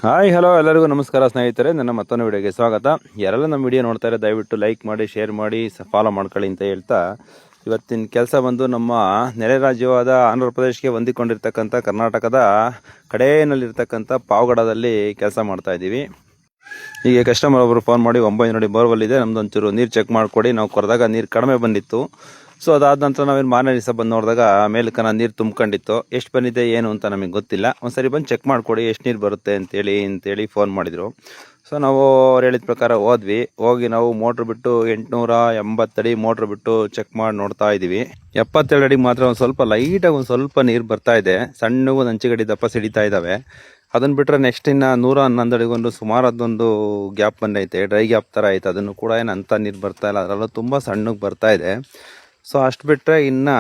Hi hello ಎಲ್ಲರಿಗೂ ನಮಸ್ಕಾರ ಸ್ನೇಹಿತರೆ, ನನ್ನ ಮತ್ತೊಂದು ವಿಡಿಯೋಗೆ ಸ್ವಾಗತ. ಯಾರೆಲ್ಲ ನಮ್ಮ ವಿಡಿಯೋ ನೋಡ್ತಾ ಇದ್ದಾರೆ ದಯವಿಟ್ಟು ಲೈಕ್ ಮಾಡಿ, ಶೇರ್ ಮಾಡಿ, ಫಾಲೋ ಮಾಡ್ಕೊಳ್ಳಿ ಅಂತ ಹೇಳ್ತಾ, ಇವತ್ತಿನ ಕೆಲಸ ಬಂದು ನಮ್ಮ ನೆರೆ ರಾಜ್ಯವಾದ ಆಂಧ್ರ ಪ್ರದೇಶಕ್ಕೆ ಹೊಂದಿಕೊಂಡಿರ್ತಕ್ಕಂಥ ಕರ್ನಾಟಕದ ಕಡೆಯಲ್ಲಿರ್ತಕ್ಕಂಥ ಪಾವಗಡದಲ್ಲಿ ಕೆಲಸ ಮಾಡ್ತಾ ಇದ್ದೀವಿ. ಹೀಗೆ ಕಸ್ಟಮರ್ ಒಬ್ಬರು ಫೋನ್ ಮಾಡಿ 9 ನೋಡಿ ಬೋರ್ವೆಲ್ ಇದೆ, ನಮ್ದು ಒಂಚೂರು ನೀರು ಚೆಕ್ ಮಾಡಿಕೊಡಿ, ನಾವು ಕೊರೆದಾಗ ನೀರು ಕಡಿಮೆ ಬಂದಿತ್ತು. ಸೊ ಅದಾದ ನಂತರ ನಾವೇನು ಮಾರನೇ ದಿವಸ ಬಂದು ನೋಡಿದಾಗ ಮೇಲ್ಕನ ನೀರು ತುಂಬ್ಕೊಂಡಿತ್ತು. ಎಷ್ಟು ಬಂದಿದೆ ಏನು ಅಂತ ನಮಗೆ ಗೊತ್ತಿಲ್ಲ, ಒಂದ್ಸರಿ ಬಂದು ಚೆಕ್ ಮಾಡಿಕೊಡಿ ಎಷ್ಟು ನೀರು ಬರುತ್ತೆ ಅಂತೇಳಿ ಫೋನ್ ಮಾಡಿದರು. ಸೊ ನಾವು ಅವ್ರು ಹೇಳಿದ ಪ್ರಕಾರ ಹೋಗಿ ನಾವು ಮೋಟ್ರ್ ಬಿಟ್ಟು 880 ಅಡಿ ಮೋಟ್ರ್ ಬಿಟ್ಟು ಚೆಕ್ ಮಾಡಿ ನೋಡ್ತಾ ಇದ್ದೀವಿ. 72 ಅಡಿಗೆ ಮಾತ್ರ ಒಂದು ಸ್ವಲ್ಪ ಲೈಟಾಗಿ ಒಂದು ಸ್ವಲ್ಪ ನೀರು ಬರ್ತಾ ಇದೆ, ಸಣ್ಣ ಒಂದು ಅಂಚುಗಡಿ ದಪ್ಪ ಸಿಡಿತಾ ಇದ್ದಾವೆ. ಅದನ್ನು ಬಿಟ್ಟರೆ ನೆಕ್ಸ್ಟ್ ಇನ್ನು 111 ಅಡಿಗೊಂದು ಸುಮಾರು ಅದೊಂದು ಗ್ಯಾಪ್ ಬಂದೈತೆ, ಡ್ರೈ ಗ್ಯಾಪ್ ಥರ ಐತೆ. ಅದನ್ನು ಕೂಡ ಏನು ಅಂಥ ನೀರು ಬರ್ತಾ ಇಲ್ಲ, ಅದರಲ್ಲೂ ತುಂಬ ಸಣ್ಣಗೆ ಬರ್ತಾ ಇದೆ. ಸೊ ಅಷ್ಟು ಬಿಟ್ಟರೆ ಇನ್ನು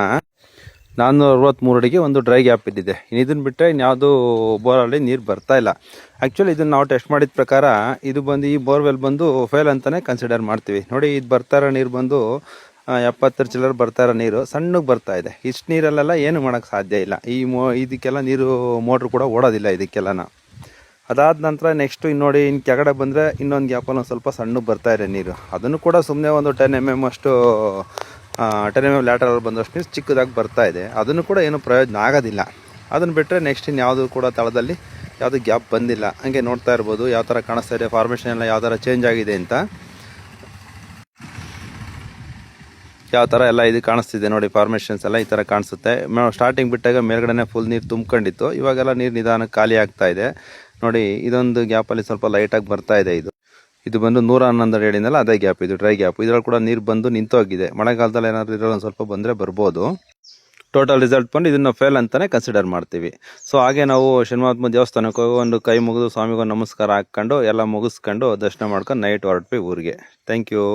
463 ಅಡಿಗೆ ಒಂದು ಡ್ರೈ ಗ್ಯಾಪ್ ಇದ್ದಿದೆ. ಇದನ್ನು ಬಿಟ್ಟರೆ ಇನ್ಯಾವುದು ಬೋರಲ್ಲಿ ನೀರು ಬರ್ತಾ ಇಲ್ಲ. ಆ್ಯಕ್ಚುಲಿ ಇದನ್ನು ನಾವು ಟೆಸ್ಟ್ ಮಾಡಿದ ಪ್ರಕಾರ ಇದು ಬಂದು ಈ ಬೋರ್ವೆಲ್ ಬಂದು ಫೇಲ್ ಅಂತಲೇ ಕನ್ಸಿಡರ್ ಮಾಡ್ತೀವಿ. ನೋಡಿ, ಇದು ಬರ್ತಾ ಇರೋ ನೀರು ಬಂದು 70 ಚಿಲ್ಲರ್ ಬರ್ತಾ ಇರೋ ನೀರು ಸಣ್ಣಗೆ ಬರ್ತಾ ಇದೆ. ಇಷ್ಟು ನೀರಲ್ಲೆಲ್ಲ ಏನು ಮಾಡೋಕ್ಕೆ ಸಾಧ್ಯ ಇಲ್ಲ. ಇದಕ್ಕೆಲ್ಲ ನೀರು ಮೋಟ್ರ್ ಕೂಡ ಓಡೋದಿಲ್ಲ ಇದಕ್ಕೆಲ್ಲನ. ಅದಾದ ನಂತರ ನೆಕ್ಸ್ಟು ನೋಡಿ ಇನ್ನು ಕೆಳಗಡೆ ಬಂದರೆ ಇನ್ನೊಂದು ಗ್ಯಾಪಲ್ಲಿ ಒಂದು ಸ್ವಲ್ಪ ಸಣ್ಣಗೆ ಬರ್ತಾ ಇದೆ ನೀರು. ಅದನ್ನು ಕೂಡ ಸುಮ್ಮನೆ ಒಂದು 10 mm ಅಷ್ಟು 10 mm ಲ್ಯಾಟರಲ್ ಬಂದಷ್ಟು ನೀರು ಚಿಕ್ಕದಾಗಿ ಬರ್ತಾ ಇದೆ. ಅದನ್ನು ಕೂಡ ಏನು ಪ್ರಯೋಜನ ಆಗೋದಿಲ್ಲ. ಅದನ್ನು ಬಿಟ್ಟರೆ ನೆಕ್ಸ್ಟ್ ಇನ್ಯಾವುದು ಕೂಡ ತಳದಲ್ಲಿ ಯಾವುದು ಗ್ಯಾಪ್ ಬಂದಿಲ್ಲ. ಹಂಗೆ ನೋಡ್ತಾ ಇರ್ಬೋದು ಯಾವ ಥರ ಕಾಣಿಸ್ತಾ ಇದೆ, ಫಾರ್ಮೇಷನ್ ಎಲ್ಲ ಯಾವ ಥರ ಚೇಂಜ್ ಆಗಿದೆ ಅಂತ. ಯಾವ ಥರ ಎಲ್ಲ ಇದು ಕಾಣಿಸ್ತಿದೆ ನೋಡಿ, ಫಾರ್ಮೇಷನ್ಸ್ ಎಲ್ಲ ಈ ಥರ ಕಾಣಿಸುತ್ತೆ. ಸ್ಟಾರ್ಟಿಂಗ್ ಬಿಟ್ಟಾಗ ಮೇಲ್ಗಡೆ ಫುಲ್ ನೀರು ತುಂಬ್ಕೊಂಡಿತ್ತು, ಇವಾಗೆಲ್ಲ ನೀರು ನಿಧಾನಕ್ಕೆ ಖಾಲಿ ಆಗ್ತಾ ಇದೆ. ನೋಡಿ, ಇದೊಂದು ಗ್ಯಾಪಲ್ಲಿ ಸ್ವಲ್ಪ ಲೈಟಾಗಿ ಬರ್ತಾ ಇದೆ. ಇದು ಬಂದು 111 ಅಡಿ ಹೇಳಿದ್ನಲ್ಲ, ಅದೇ ಗ್ಯಾಪ್, ಇದು ಡ್ರೈ ಗ್ಯಾಪ್. ಇದರಲ್ಲಿ ಕೂಡ ನೀರು ಬಂದು ನಿಂತೋಗಿದೆ. ಮಳೆಗಾಲದಲ್ಲಿ ಏನಾದರೂ ಇದರಲ್ಲಿ ಒಂದು ಸ್ವಲ್ಪ ಬಂದರೆ ಬರ್ಬೋದು. ಟೋಟಲ್ ರಿಸಲ್ಟ್ ಬಂದು ಇದನ್ನು ಫೇಲ್ ಅಂತಲೇ ಕನ್ಸಿಡರ್ ಮಾಡ್ತೀವಿ. ಸೊ ಹಾಗೆ ನಾವು ಶನಿಮಹಾತ್ಮ ದೇವಸ್ಥಾನಕ್ಕೆ ಹೋಗಿ ಒಂದು ಕೈ ಮುಗಿದು ಸ್ವಾಮಿಗೊಂದು ನಮಸ್ಕಾರ ಹಾಕ್ಕೊಂಡು ಎಲ್ಲ ಮುಗಿಸ್ಕೊಂಡು ದರ್ಶನ ಮಾಡ್ಕೊಂಡು ನೈಟ್ ಹೊರಟ್ವಿ ಊರಿಗೆ. Thank you.